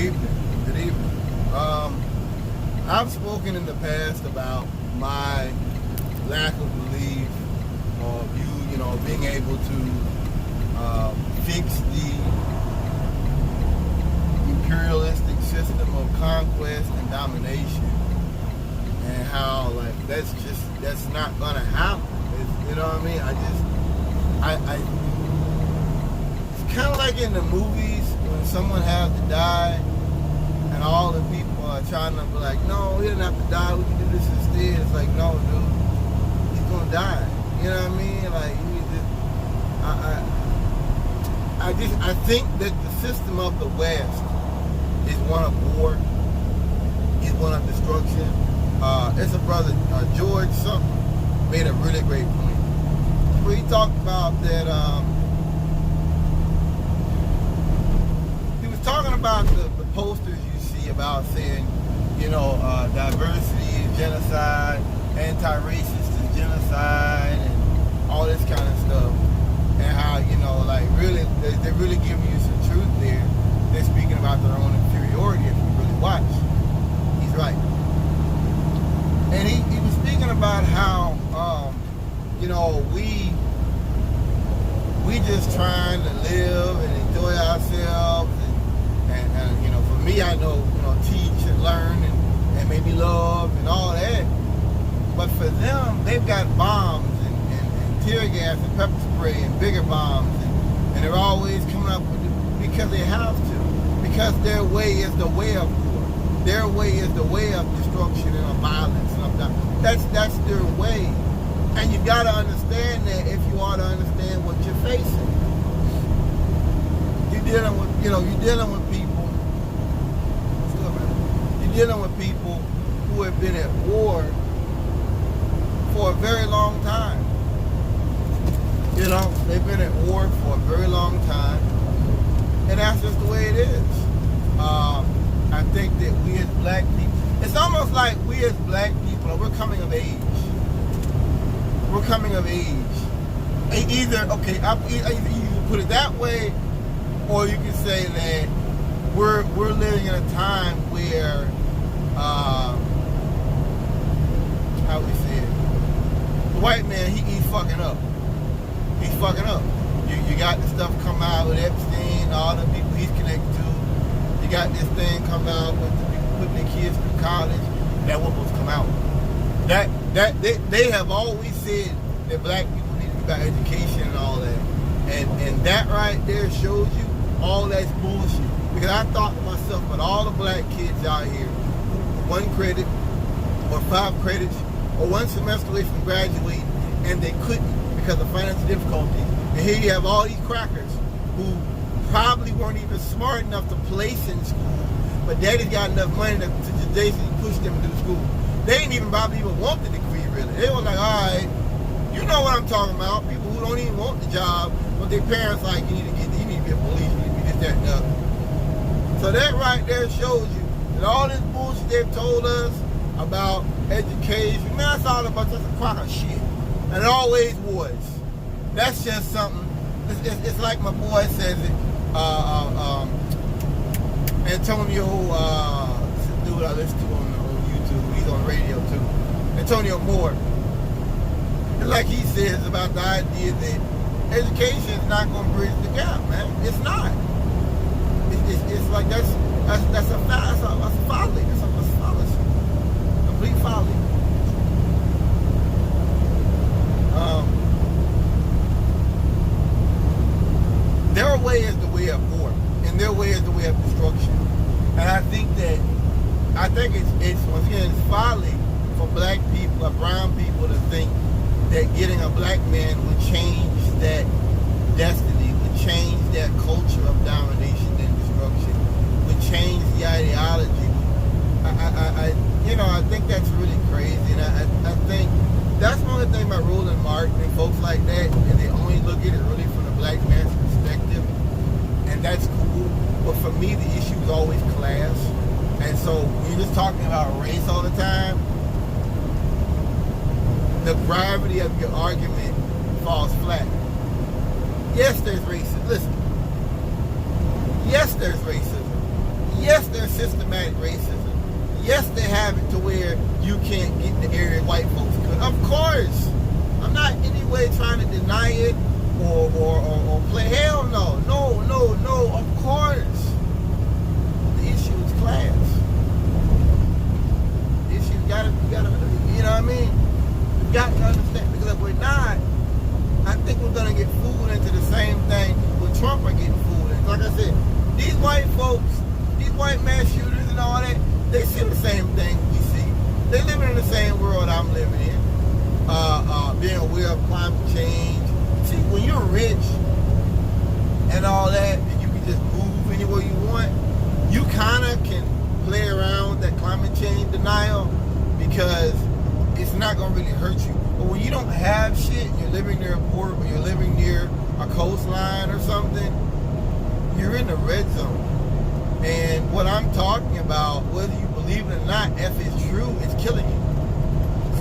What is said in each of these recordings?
evening. Good evening. I've spoken in the past about my lack of belief of you know, being able to fix the imperialistic system of conquest and domination, and how like that's not gonna happen. You know what I mean? It's kind of like in the movies when someone has to die, and all the people are trying to be like, no, he didn't have to die. We can do this instead. It's like, no, dude, he's gonna die. You know what I mean? Like, I think that the system of the West is one of war, is one of destruction. It's a brother, George something, made a really great point. Where he talked about that, he was talking about the posters you see about saying, you know, diversity is genocide, anti-racist is genocide, and all this kind of stuff. And how, you know, like really, they're really giving you some truth there. They're speaking about their own inferiority if you really watch. He's right. And he was speaking about how, you know, we just trying to live and enjoy ourselves. And you know, for me, I know, you know, teach and learn and maybe love and all that. But for them, they've got bombs and tear gas and pepper spray and bigger bombs. And they're always coming up with it because they have to. Because their way is the way of war. Their way is the way of destruction and of violence and of that. That's their way. And you gotta understand that if you want to understand what you're facing. You're dealing with, you know, you're dealing with people. You're dealing with people who have been at war for a very long time. You know, they've been at war for a very long time. And that's just the way it is. I think that we as black people, it's almost like we as black people, we're coming of age. We're coming of age. Either, okay, either you can put it that way, or you can say that we're living in a time where, how we say it, the white man, he's fucking up. He's fucking up. You got the stuff come out with Epstein, all the people he's connected to. You got this thing come out with the people putting their kids through college. That one was come out. They have always said that black people need to be about education and all that. And that right there shows you all that's bullshit. Because I thought to myself, but all the black kids out here, 1 credit or 5 credits or 1 semester away from graduating, and they couldn't because of financial difficulties. And here you have all these crackers who probably weren't even smart enough to place in school, but daddy's got enough money to basically push them to the school. They didn't even probably even want the degree, really. They were like, all right, you know what I'm talking about. People who don't even want the job, but their parents like, you need to be a police, you need to be this, that, and the other. So that right there shows you that all this bullshit they've told us about education, man, that's all about just a crock of shit. And it always was. That's just something, it's like my boy says it, Antonio, dude I listen to on YouTube, he's on radio too, Antonio Moore. It's like he says about the idea that education is not going to bridge the gap, man. It's not. It's like that's a folly. That's a fallacy. Complete folly. Their way is the way of war, and their way is the way of destruction. And I think it's once again, it's folly for black people or brown people to think that getting a black man would change that destiny, would change that culture of domination and destruction, would change the ideology. I think that's really crazy, and I think that's one of the things about Roland Martin and folks like that, and they only look at it really from the black man's perspective, and that's cool. But for me, the issue is always class, and so when you're just talking about race all the time, the gravity of your argument falls flat. Yes, there's racism. Listen. Yes, there's racism. Yes, there systematic racism. Yes, they have it to where you can't get the area white folks could. Of course. I'm not in any way trying to deny it or play. Hell no. No, of course. The issue is class. The issue you gotta, you know what I mean? You got to understand, because if we're not, I think we're gonna get fooled into the same thing with Trump are getting fooled into. Like I said, these white folks, these white mass shooters and all that, they see the same thing we see. They living in the same world I'm living in. Being aware of climate change. See, when you're rich and all that, and you can just move anywhere you want, you kind of can play around with that climate change denial because it's not going to really hurt you. But when you don't have shit, you're living near a port or you're living near a coastline or something, you're in the red zone. And what I'm talking about, whether you believe it or not, if it's true, it's killing you.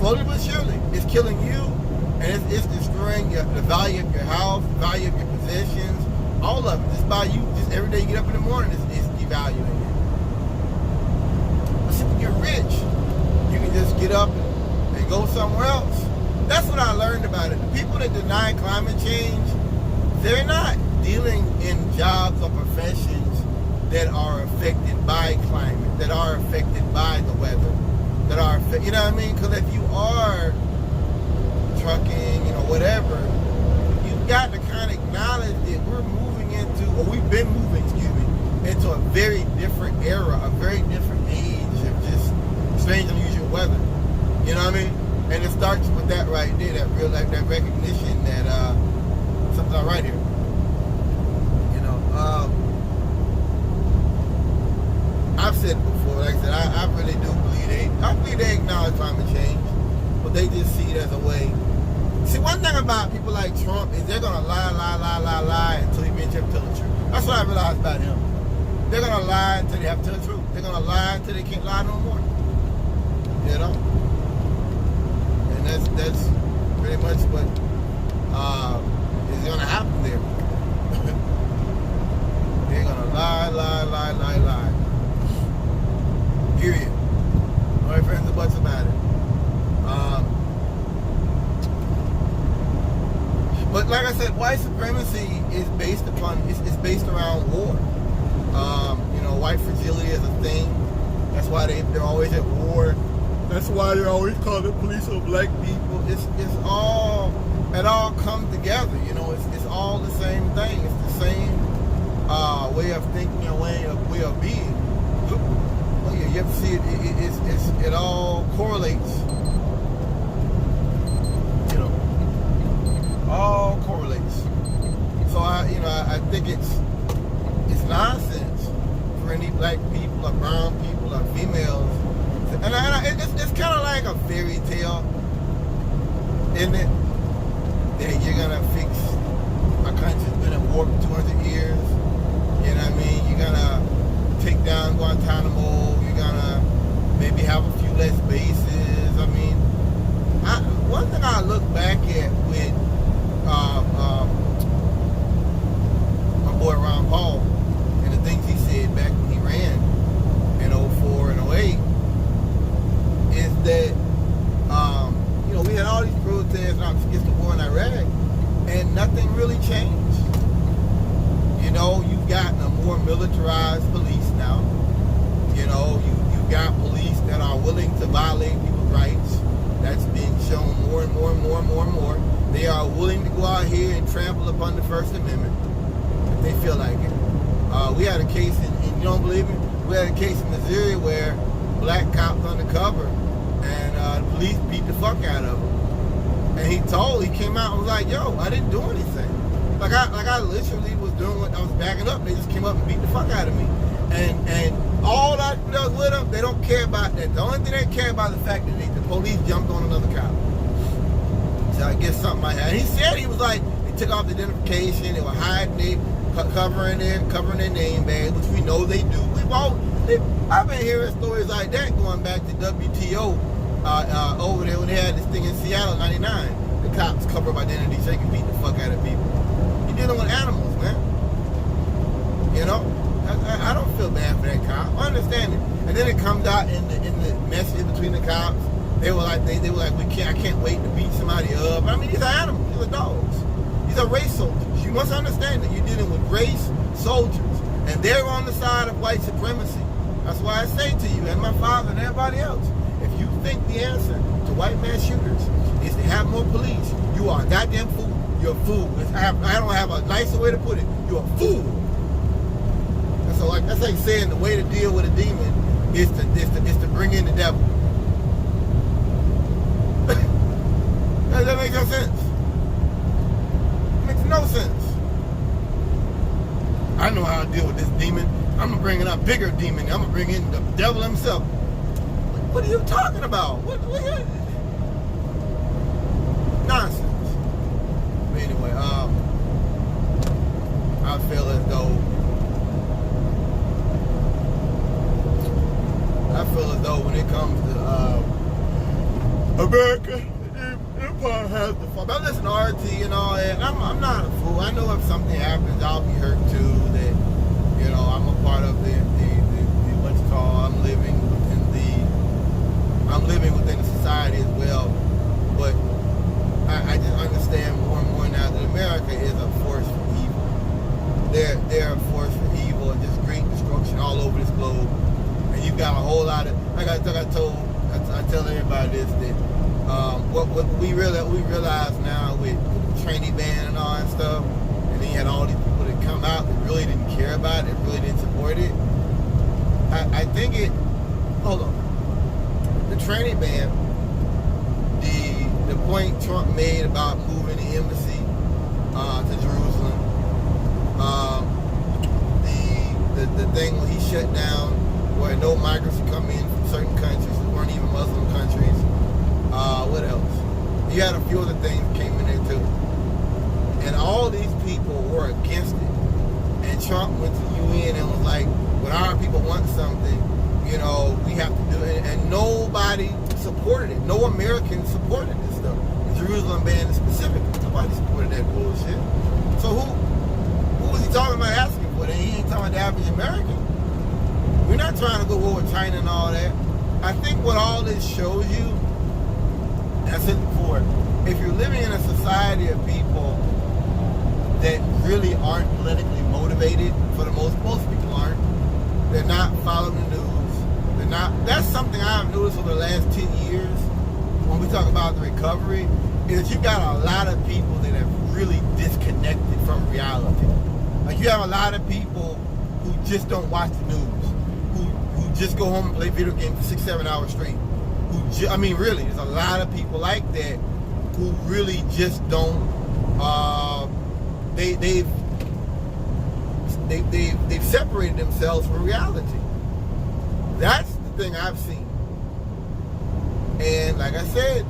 Slowly but surely, it's killing you, and it's destroying the value of your house, the value of your possessions, all of it. Just by you, just every day you get up in the morning, it's devaluing it. But see, when you're rich, you can just get up and go somewhere else. That's what I learned about it. The people that deny climate change, they're not dealing in jobs or professions that are affected by climate, that are affected by the weather, that are, you know what I mean? Because if you are trucking, you know, whatever, you've got to kind of acknowledge that we're moving into, or we've been moving, into a very different era, a very different age of just strange, unusual weather. You know what I mean? And it starts with that right there, that real life, that recognition that something's not right here. You know, I've said it before, like I said, I really do believe they acknowledge climate change, but they just see it as a way. See, one thing about people like Trump is they're gonna lie until he eventually tell the truth. That's what I realized about him. They're gonna lie until they have to tell the truth. They're gonna lie until they can't lie no more. You know? And that's pretty much what is gonna happen there. They're gonna lie. Period. No ifs, ands, or buts about it. But like I said, white supremacy is based upon, it's based around war. You know, white fragility is a thing. That's why they're always at war. That's why they're always calling the police on black people. It's all, it all comes together. You know, it's all the same thing. It's the same way of thinking and way of being. Oh yeah, you have to see it. It all correlates. You know, all correlates. So I think it's nonsense for any black people or brown people or females. And it's kind of like a fairy tale, isn't it? That you're gonna fix a country that's been at war for 200 years. You know what I mean? You're gonna take down Guantanamo. You're gonna maybe have a few less bases. I mean, one thing I look back at with my boy Ron Paul and the things he said back when he ran in 04 and 08 is that you know, we had all these protests against the war in Iraq and nothing really changed. You know, you've gotten a more militarized police now. You know, you've got police that are willing to violate people's rights. That's been shown more and more. They are willing to go out here and trample upon the First Amendment if they feel like it. We had a case in you don't believe it? We had a case in Missouri where black cops undercover and the police beat the fuck out of him. And he came out and was like, yo, I didn't do anything. Like I literally was doing what I was backing up. They just came up and beat the fuck out of me. And all that was with them, they don't care about that. The only thing they care about is the fact that the police jumped on another cop. So I guess something might happen. He said he was like, they took off the identification, they were hiding it, covering their name badge, which we know they do. I've been hearing stories like that going back to WTO over there when they had this thing in Seattle, 99. The cops cover up identity so they can beat the fuck out of people. You're dealing with animals, man. You know? I don't feel bad for that cop. I understand it. And then it comes out in the message between the cops. They were like, I can't wait to beat somebody up. I mean, these are animals. These are dogs. These are race soldiers. You must understand that you're dealing with race soldiers, and they're on the side of white supremacy. That's why I say to you and my father and everybody else, if you think the answer to white man shooters is to have more police, you are a goddamn fool. You're a fool. I don't have a nicer way to put it. You're a fool. And so, like, that's like saying the way to deal with a demon is to bring in the devil. That makes no sense. It makes no sense. I know how to deal with this demon. I'm gonna bring in a bigger demon. I'm gonna bring in the devil himself. What are you talking about? What nonsense. But anyway, I feel as though when it comes to America, Empire has the fault. I listen to RT and all that. I'm not a fool. I know if something happens, I'll be hurt too. That, you know, I'm a part of the what's called. I'm living within the society as well. But I just understand more and more now that America is a force for evil. They're a force for evil and just great destruction all over this globe. And you've got a whole lot of, I tell everybody this, that what we realize now with the trainee ban and all that stuff, and then you had all these people that come out that really didn't care about it, really didn't support it. I think hold on. The trainee ban, the point Trump made about moving the embassy to Jerusalem, the thing when he shut down where no migrants would come in from certain countries that weren't even Muslim countries. What else? You had a few other things that came in there too. And all these people were against it. And Trump went to the UN and was like, when our people want something, you know, we have to do it. And nobody supported it. No Americans supported this stuff. The Jerusalem ban specifically. Nobody supported that bullshit. So who was he talking about asking for that? He ain't talking about the average American. We're not trying to go over China and all that. I think what all this shows you, I said before, if you're living in a society of people that really aren't politically motivated, for the most people aren't, they're not following the news, that's something I've noticed over the last 10 years when we talk about the recovery, is that you've got a lot of people that have really disconnected from reality. Like, you have a lot of people who just don't watch the news, who just go home and play video games for 6-7 hours straight. Really, there's a lot of people like that who really just don't. They've separated themselves from reality. That's the thing I've seen. And like I said,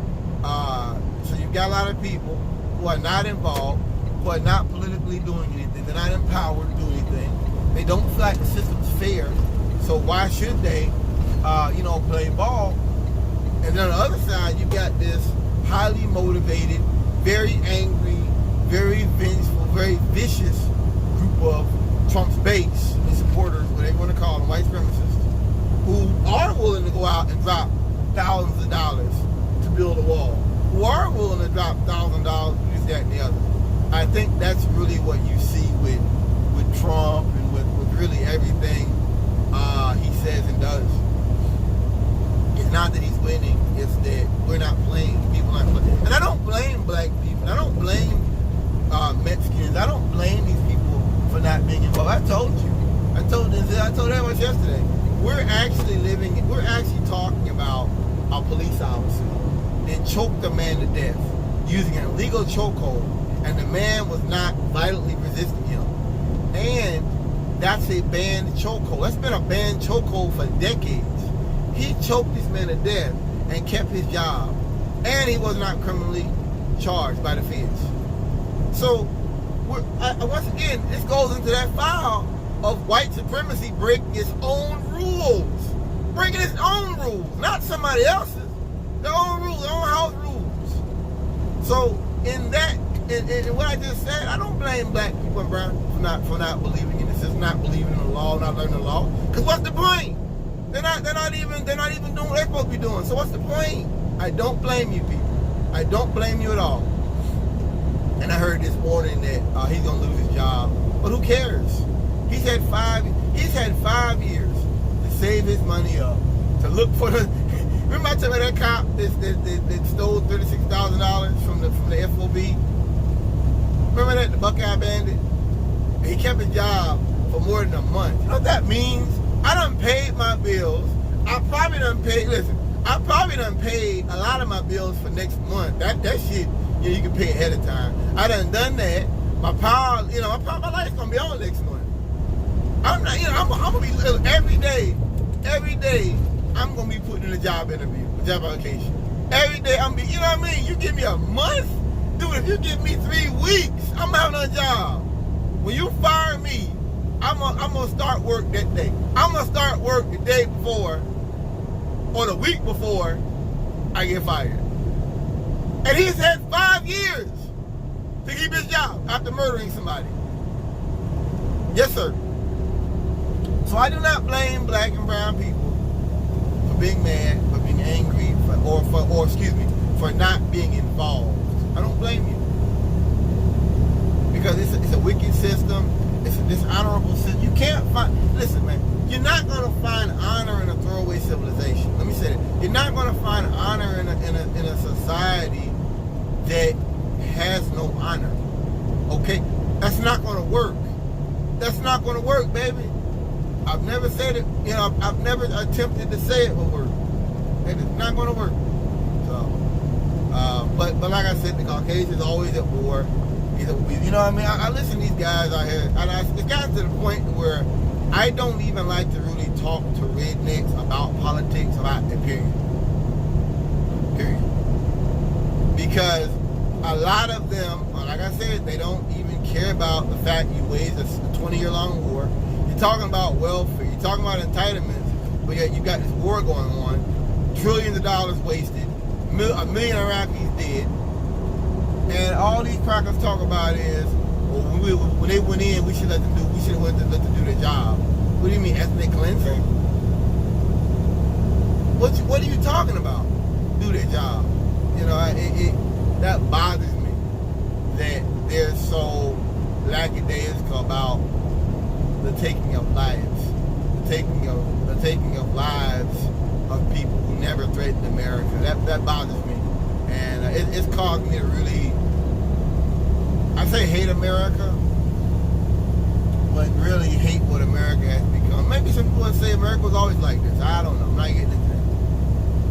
so you've got a lot of people who are not involved, who are not politically doing anything. They're not empowered to do anything. They don't feel like the system's fair. So why should they, play ball? And then on the other side, you got this highly motivated, very angry, very vengeful, very vicious group of Trump's base and supporters, whatever you want to call them, white supremacists, who are willing to go out and drop thousands of dollars to build a wall, who are willing to drop $1,000 to this, that, and the other. I think that's really what you see with Trump and with really everything he says and does. It's not that he's winning, it's that we're not playing. People aren't playing. And I don't blame black people. I don't blame Mexicans. I don't blame these people for not being involved. I told you. I told everyone yesterday. We're actually talking about a police officer that choked a man to death using an illegal chokehold, and the man was not violently resisting him. And that's a banned chokehold. That's been a banned chokehold for decades. He choked this man to death and kept his job. And he was not criminally charged by the feds. So, once again, this goes into that file of white supremacy breaking its own rules. Breaking its own rules, not somebody else's. Their own rules, their own house rules. So, in what I just said, I don't blame black people and brown for not believing in the It's just not believing in the law, not learning the law. Because what's the point? They're not even doing what they're supposed to be doing. So what's the point? I don't blame you, people. I don't blame you at all. And I heard this morning that he's gonna lose his job, but who cares? He's had 5 years to save his money up, to look for the. Remember I told you that cop that stole $36,000 from the FOB? Remember that, the Buckeye Bandit? He kept his job for more than a month. You know what that means? I done paid my bills. I probably done paid a lot of my bills for next month. That shit, you can pay ahead of time. I done that. My life's gonna be on next month. I'm gonna be every day. I'm gonna be putting in a job interview, a job application. Every day I'm you know what I mean? You give me a month, dude. If you give me 3 weeks, I'm having a job. When you fire me, I'm gonna start work that day. I'm gonna start work the day before or the week before I get fired. And he's had 5 years to keep his job after murdering somebody. Yes, sir. So I do not blame black and brown people for being mad, for being angry, for not being involved. I don't blame you. Because it's a wicked system. It's a dishonorable system. You can't find, listen, man, you're not going to find honor in a throwaway civilization. Let me say that. You're not going to find honor in a society that has no honor. Okay? That's not going to work. That's not going to work, baby. I've never said it, I've never attempted to say it will work. It's not going to work. So, but like I said, the Caucasian's always at war. You know what I mean? I listen to these guys out here, and it's gotten to the point where I don't even like to really talk to rednecks about politics, about it, period. Because a lot of them, like I said, they don't even care about the fact you waged a 20-year-long war. You're talking about welfare, you're talking about entitlements, but yet you got this war going on, trillions of dollars wasted, a million Iraqis dead, and all these crackers talk about is, well, when they went in, we should let them do their job. What do you mean, ethnic cleansing? What are you talking about? Do their job. That bothers me that they're so lackadaisical about the taking of lives, the taking of lives of people who never threatened America. That bothers me, and it's caused me to really, I say hate America, but really hate what America has become. Maybe some people would say America was always like this. I don't know. I'm not getting into that.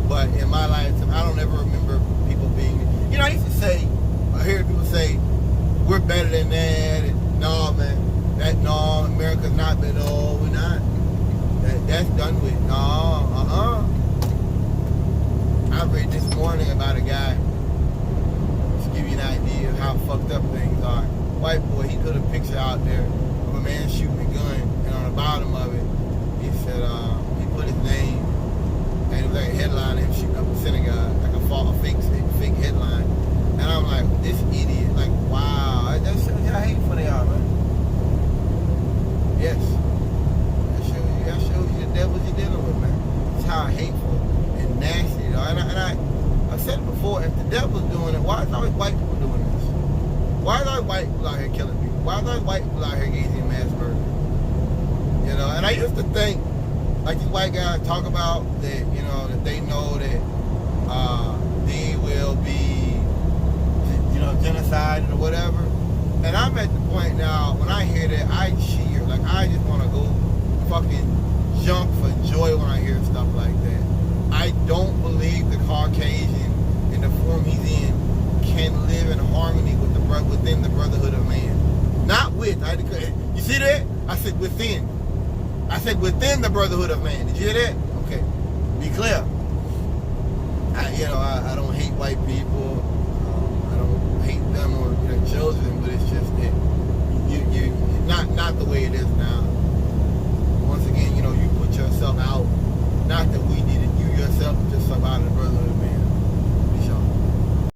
But in my lifetime, I don't ever remember people being. I used to say, I hear people say, we're better than that. And, no, man. America's not better. No, we're not. That's done with. No, I read this morning about a guy, to give you an idea of how fucked up things are. White boy, he put a picture out there of a man shooting a gun, and on the bottom of it, he said, he put his name, and it was like a headline of him shooting up a synagogue, like a fake headline. And I'm like, this idiot, like, wow, that shows you how hateful they are, man. Yes. That shows you the devils you're dealing with, man. It's how hateful and nasty they are. And I've said it before, if the devil's doing it, why is always white people doing this? Why is always white people out here killing people? Why is always white people out here engaging in mass murder? And I used to think, like these white guys talk about, that, that they know that they will be, genocide or whatever. And I'm at the point now, when I hear that, I cheer. Like, I just want to go fucking jump for joy when I hear stuff like that. I don't believe the Caucasian, in the form he's in, can live in harmony with within the brotherhood of man. Not with. You see that? I said within. I said within the brotherhood of man. Did you hear that? Okay. Be clear. I don't hate white people. I don't hate them or